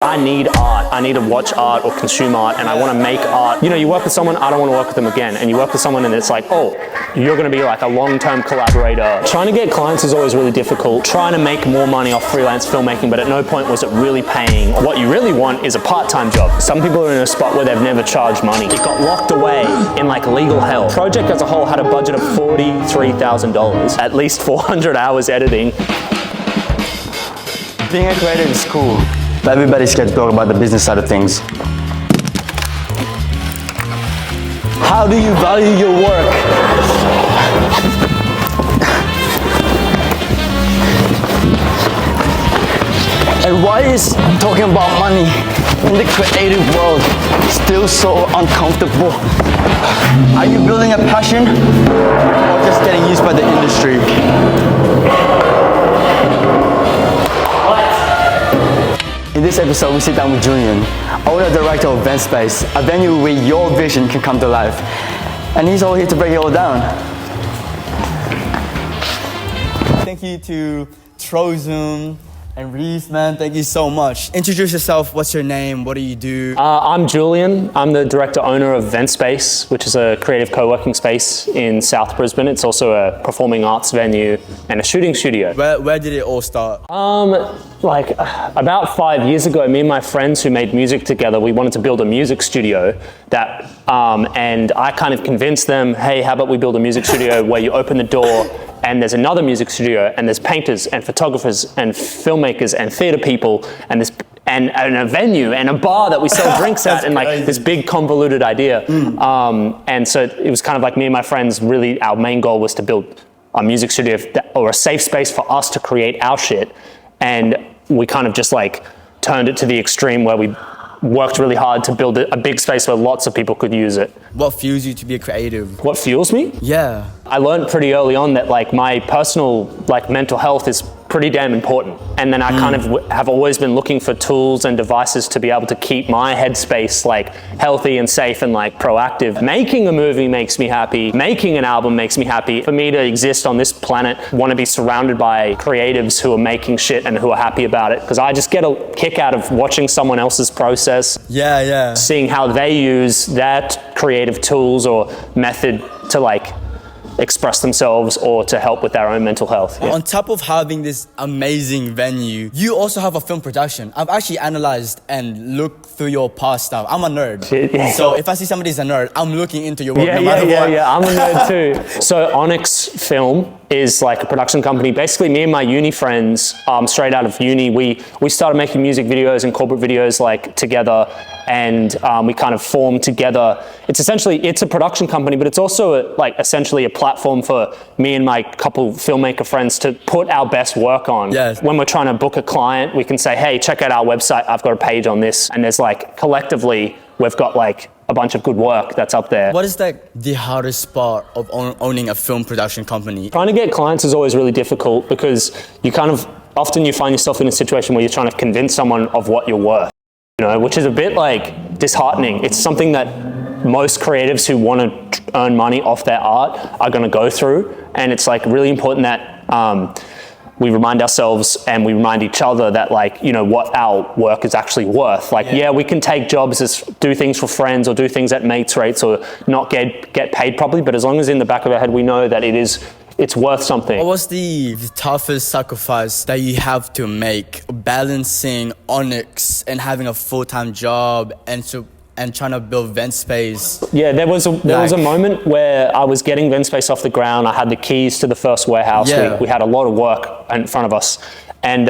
I need art. I need to watch art or consume art, and I want to make art. You know, you work with someone, I don't want to work with them again. And you work with someone and it's like, oh, you're going to be like a long-term collaborator. Trying to get clients is always really difficult. Trying to make more money off freelance filmmaking, but at no point was it really paying. What you really want is a part-time job. Some people are in a spot where they've never charged money. It got locked away in like legal hell. The project as a whole had a budget of $43,000, at least 400 hours editing. Being a creative is cool, but everybody's scared to talk about the business side of things. How do you value your work? And why is talking about money in the creative world still so uncomfortable? Are you building a passion or just getting used by the industry? In this episode, we sit down with Julian, owner and director of VENTSPACE, a venue where your vision can come to life. And he's all here to break it all down. Thank you to Trosem and Rhys, man, thank you so much. Introduce yourself, what's your name, what do you do? I'm Julian. I'm the director owner of VENTSPACE, which is a creative co-working space in South Brisbane. It's also a performing arts venue and a shooting studio. Where did it all start? Like about 5 years ago, me and my friends who made music together, we wanted to build a music studio that, and I kind of convinced them, hey, how about we build a music studio where you open the door and there's another music studio and there's painters and photographers and filmmakers and theater people and this and a venue and a bar that we sell drinks at, and like this big convoluted idea. And so it was kind of like me and my friends, really our main goal was to build a music studio or a safe space for us to create our shit. And we kind of just like turned it to the extreme where we worked really hard to build a big space where lots of people could use it. What fuels you to be a creative? What fuels me? Yeah. I learned pretty early on that like my personal like mental health is pretty damn important. And then I kind of have always been looking for tools and devices to be able to keep my headspace like healthy and safe and like proactive. Making a movie makes me happy. Making an album makes me happy. For me to exist on this planet, I want to be surrounded by creatives who are making shit and who are happy about it. Because I just get a kick out of watching someone else's process. Yeah. Seeing how they use that creative tools or method to like express themselves or to help with their own mental health. Yeah. On top of having this amazing venue, you also have a film production. I've actually analyzed and looked through your past stuff. I'm a nerd. Yeah. So if I see somebody's a nerd, I'm looking into your work. Yeah, I'm a nerd too. So Onyx Film is like a production company. Basically, me and my uni friends, straight out of uni, we started making music videos and corporate videos like together, and we kind of formed together. It's a production company, but it's also essentially a platform for me and my couple filmmaker friends to put our best work on. Yes. When we're trying to book a client, we can say, hey, check out our website. I've got a page on this. And there's like, collectively, we've got like a bunch of good work that's up there. What is like the hardest part of owning a film production company? Trying to get clients is always really difficult because often you find yourself in a situation where you're trying to convince someone of what you're worth, you know, which is a bit like disheartening. It's something that most creatives who want to earn money off their art are going to go through. And it's like really important that we remind ourselves and we remind each other that like, you know, what our work is actually worth. Like, yeah, we can take jobs as do things for friends or do things at mates rates or not get paid properly. But as long as in the back of our head, we know that it's worth something. What was the toughest sacrifice that you have to make balancing Onyx and having a full-time job and trying to build VENTSPACE? Yeah, there was a moment where I was getting VENTSPACE off the ground. I had the keys to the first warehouse. Yeah. We had a lot of work in front of us. And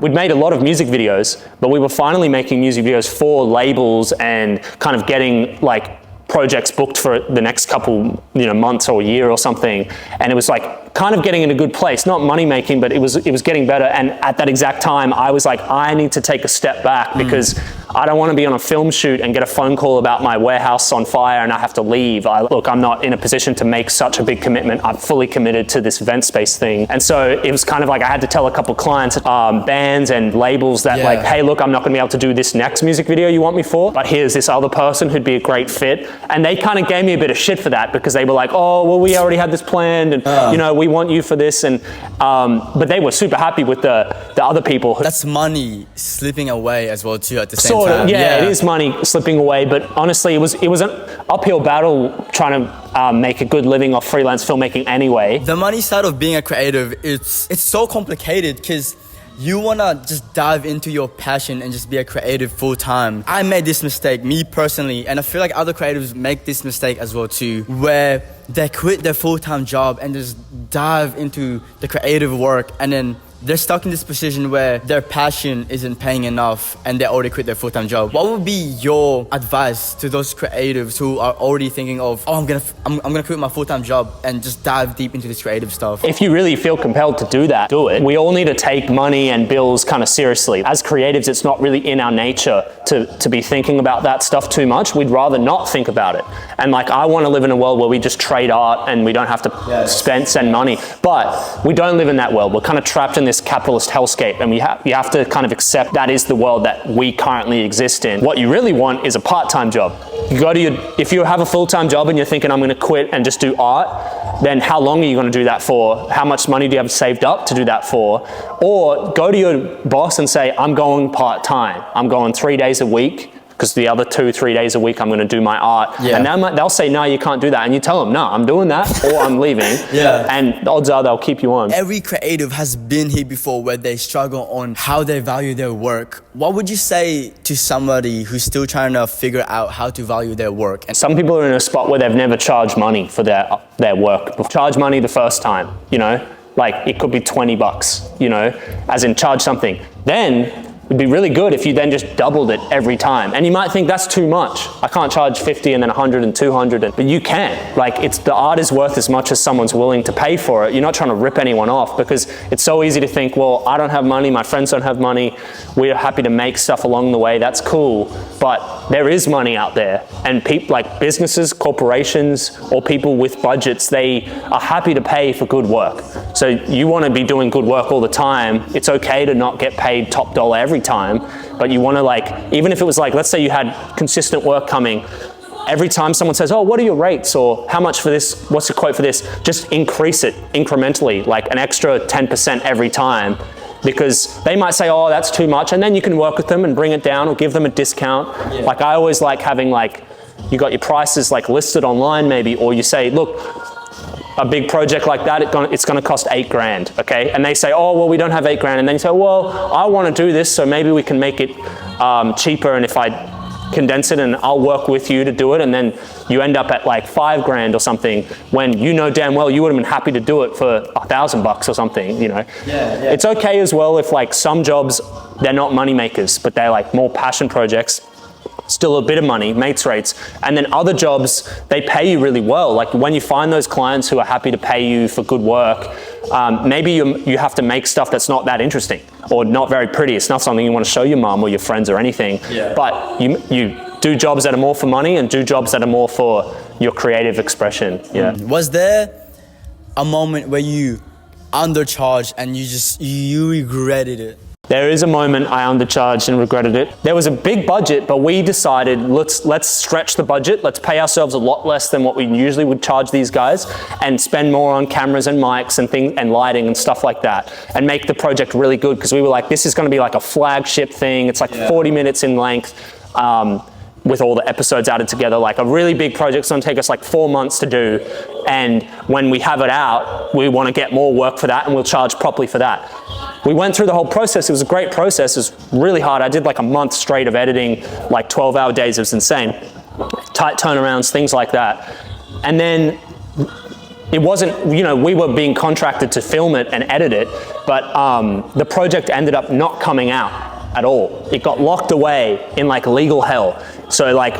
we'd made a lot of music videos, but we were finally making music videos for labels and kind of getting like projects booked for the next couple, you know, months or a year or something. And it was like kind of getting in a good place, not money making, but it was getting better. And at that exact time, I was like, I need to take a step back because I don't want to be on a film shoot and get a phone call about my warehouse on fire and I have to leave. Look, I'm not in a position to make such a big commitment. I'm fully committed to this VENTSPACE thing. And so it was kind of like I had to tell a couple clients, bands and labels that like, hey, look, I'm not going to be able to do this next music video you want me for, but here's this other person who'd be a great fit. And they kind of gave me a bit of shit for that because they were like, oh, well, we already had this planned and, you know, we want you for this. And but they were super happy with the other people. That's money slipping away as well too at the same Sort of, time. yeah, it is money slipping away, but honestly, it was an uphill battle trying to make a good living off freelance filmmaking anyway. The money side of being a creative, it's so complicated because you want to just dive into your passion and just be a creative full time. I made this mistake, me personally, and I feel like other creatives make this mistake as well too, where they quit their full-time job and just dive into the creative work, and then they're stuck in this position where their passion isn't paying enough and they already quit their full-time job. What would be your advice to those creatives who are already thinking of, oh, I'm gonna quit my full-time job and just dive deep into this creative stuff? If you really feel compelled to do that, do it. We all need to take money and bills kind of seriously. As creatives, it's not really in our nature to be thinking about that stuff too much. We'd rather not think about it. And like, I want to live in a world where we just trade art and we don't have to send money. But we don't live in that world. We're kind of trapped in this capitalist hellscape, and you have to kind of accept that is the world that we currently exist in. What you really want is a part-time job. You go to if you have a full-time job and you're thinking, I'm going to quit and just do art, then how long are you going to do that for? How much money do you have saved up to do that for? Or go to your boss and say, I'm going part-time. I'm going 3 days a week, because the other 2-3 days a week I'm going to do my art. Yeah. And they'll say, no, you can't do that. And you tell them, no, I'm doing that, or I'm leaving. Yeah. And the odds are they'll keep you on. Every creative has been here before where they struggle on how they value their work. What would you say to somebody who's still trying to figure out how to value their work? And some people are in a spot where they've never charged money for their work. Charge money the first time, you know? Like, it could be $20, you know? As in, charge something. Then it'd be really good if you then just doubled it every time. And you might think that's too much. I can't charge 50 and then 100 and 200, but you can. Like, the art is worth as much as someone's willing to pay for it. You're not trying to rip anyone off, because it's so easy to think, well, I don't have money, my friends don't have money, we're happy to make stuff along the way, that's cool. But there is money out there, and people like businesses, corporations, or people with budgets, they are happy to pay for good work. So you want to be doing good work all the time. It's okay to not get paid top dollar every time, but you want to, like, even if it was like, let's say you had consistent work coming, every time someone says, oh, what are your rates, or how much for this, what's the quote for this, just increase it incrementally, like an extra 10% every time, because they might say, oh, that's too much, and then you can work with them and bring it down or give them a discount. Yeah. Like, I always like having, like, you got your prices like listed online maybe, or you say, look, a big project like that, it's going to cost $8,000, okay? And they say, oh, well, we don't have $8,000. And then you say, well, I want to do this, so maybe we can make it cheaper, and if I condense it, and I'll work with you to do it, and then you end up at like $5,000 or something, when you know damn well you would have been happy to do it for $1,000 or something, you know? Yeah. It's okay as well if, like, some jobs, they're not money makers, but they're like more passion projects. Still a bit of money, mates rates. And then other jobs, they pay you really well. Like, when you find those clients who are happy to pay you for good work, maybe you have to make stuff that's not that interesting or not very pretty. It's not something you want to show your mom or your friends or anything. Yeah. But you do jobs that are more for money and do jobs that are more for your creative expression. Yeah. Was there a moment where you undercharged and you regretted it? There is a moment I undercharged and regretted it. There was a big budget, but we decided, let's stretch the budget. Let's pay ourselves a lot less than what we usually would charge these guys, and spend more on cameras and mics and things and lighting and stuff like that, and make the project really good, because we were like, this is going to be like a flagship thing. It's like 40 minutes in length, with all the episodes added together, like a really big project. It's going to take us like 4 months to do. And when we have it out, we want to get more work for that, and we'll charge properly for that. We went through the whole process. It was a great process. It was really hard. I did like a month straight of editing, like 12-hour days. It was insane. Tight turnarounds, things like that. And then it wasn't, you know, we were being contracted to film it and edit it, but the project ended up not coming out at all. It got locked away in like legal hell. So like,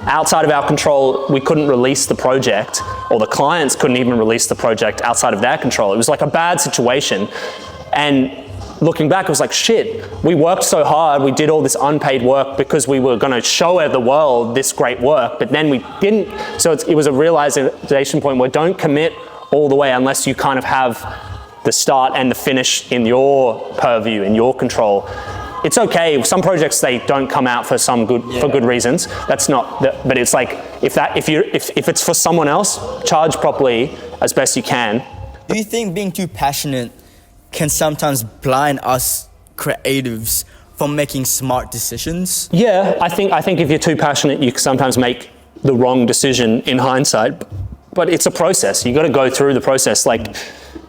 outside of our control, we couldn't release the project, or the clients couldn't even release the project outside of their control. It was like a bad situation. And looking back, it was like, shit, we worked so hard, we did all this unpaid work because we were gonna show the world this great work, but then we didn't. So it was a realization point where don't commit all the way unless you kind of have the start and the finish in your purview, in your control. It's okay. Some projects, they don't come out for for good reasons. That's not. But it's like, if it's for someone else, charge properly as best you can. Do you think being too passionate can sometimes blind us creatives from making smart decisions? Yeah, I think if you're too passionate, you can sometimes make the wrong decision in hindsight. But it's a process. You got to go through the process. Like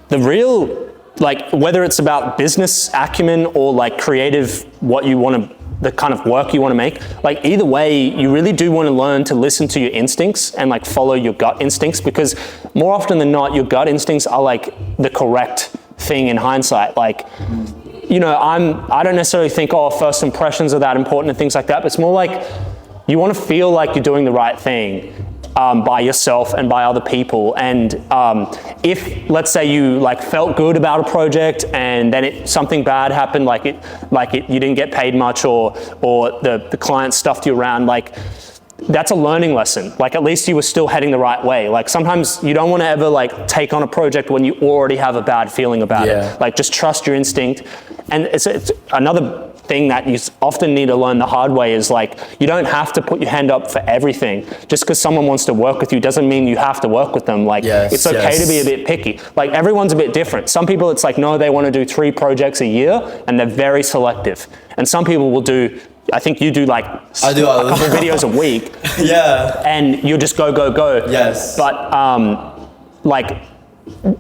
the real, like whether it's about business acumen or like creative, what you want to, the kind of work you want to make, like either way, you really do want to learn to listen to your instincts and like follow your gut instincts, because more often than not, your gut instincts are like the correct thing in hindsight. Like, you know, I don't necessarily think, oh, first impressions are that important and things like that, but it's more like you want to feel like you're doing the right thing by yourself and by other people. And if, let's say you like felt good about a project and then something bad happened, you didn't get paid much, or the client stuffed you around, like that's a learning lesson. Like at least you were still heading the right way. Like sometimes you don't want to ever like take on a project when you already have a bad feeling about it. Like just trust your instinct. And it's another thing that you often need to learn the hard way is like, you don't have to put your hand up for everything. Just because someone wants to work with you doesn't mean you have to work with them. Like it's okay to be a bit picky. Like everyone's a bit different. Some people it's like, no, they want to do 3 projects a year and they're very selective. And some people will do, I think you do like a couple of videos a week. And you'll just go. But like,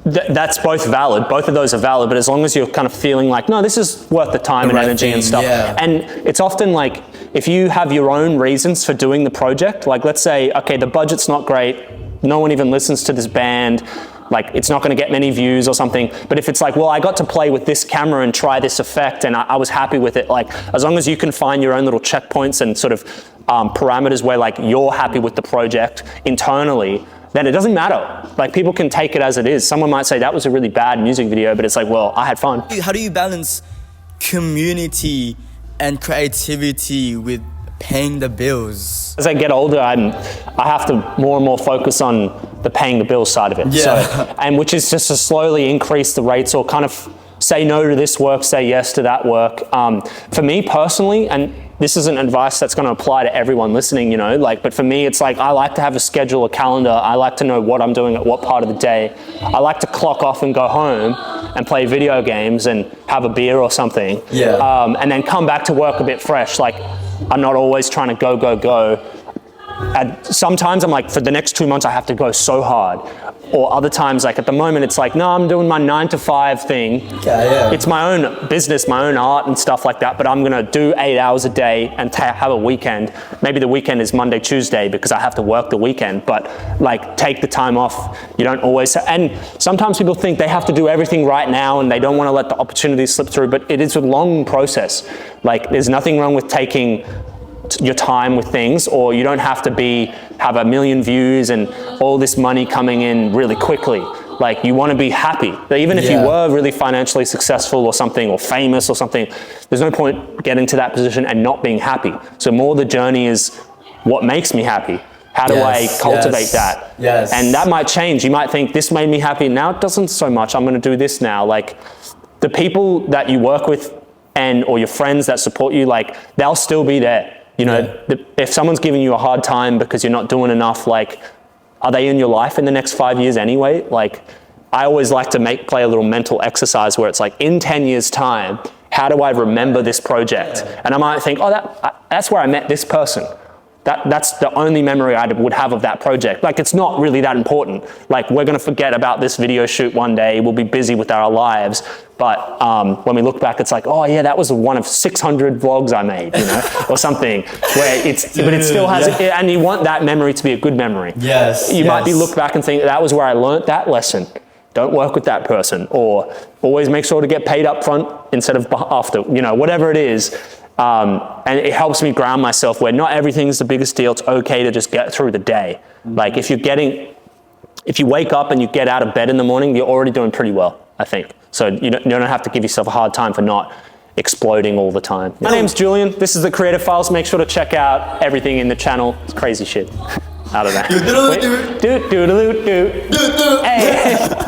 that's both valid. Both of those are valid, but as long as you're kind of feeling like, no, this is worth the time and energy and stuff. And it's often like, if you have your own reasons for doing the project, like let's say, okay, the budget's not great, no one even listens to this band, like it's not going to get many views or something. But if it's like, well, I got to play with this camera and try this effect and I was happy with it, like as long as you can find your own little checkpoints and sort of parameters where like you're happy with the project internally, then it doesn't matter. Like people can take it as it is. Someone might say that was a really bad music video, but it's like, well, I had fun. How do you balance community and creativity with paying the bills? As I get older, I have to more and more focus on the paying the bills side of it. So, and which is just to slowly increase the rates or kind of say no to this work, say yes to that work. For me personally, and this isn't advice that's going to apply to everyone listening, you know, like, but for me, it's like, I like to have a schedule, a calendar. I like to know what I'm doing at what part of the day. I like to clock off and go home and play video games and have a beer or something. And then come back to work a bit fresh. Like, I'm not always trying to go. And sometimes I'm like, for the next 2 months, I have to go so hard. Or other times, like at the moment, it's like, no, I'm doing my 9 to 5 thing. It's my own business, my own art and stuff like that, but I'm gonna do 8 hours a day and have a weekend. Maybe the weekend is Monday, Tuesday, because I have to work the weekend, but like take the time off. You don't always, and sometimes people think they have to do everything right now and they don't wanna let the opportunities slip through, but it is a long process. Like there's nothing wrong with taking your time with things, or you don't have to have 1 million views and all this money coming in really quickly. Like you want to be happy. Even if you were really financially successful or something, or famous or something, there's no point getting to that position and not being happy. So more the journey is what makes me happy. How do I cultivate that? And that might change. You might think this made me happy. Now it doesn't so much. I'm going to do this now. Like the people that you work with or your friends that support you, like they'll still be there. You know, if someone's giving you a hard time because you're not doing enough, like, are they in your life in the next 5 years anyway? Like, I always like to play a little mental exercise where it's like, in 10 years' time, how do I remember this project? And I might think, oh, that's where I met this person. That's the only memory I would have of that project. Like, it's not really that important. Like, we're gonna forget about this video shoot one day, we'll be busy with our lives, but when we look back, it's like, oh yeah, that was one of 600 vlogs I made, you know, or something, where but it still has, and you want that memory to be a good memory. You might be look back and think, that was where I learned that lesson. Don't work with that person, or always make sure to get paid up front instead of after, you know, whatever it is. And it helps me ground myself where not everything's the biggest deal. It's okay to just get through the day. Like if you wake up and you get out of bed in the morning, you're already doing pretty well, I think. So you don't have to give yourself a hard time for not exploding all the time. My name's Julian. This is the Creative Files. Make sure to check out everything in the channel. It's crazy shit. I don't know. Hey.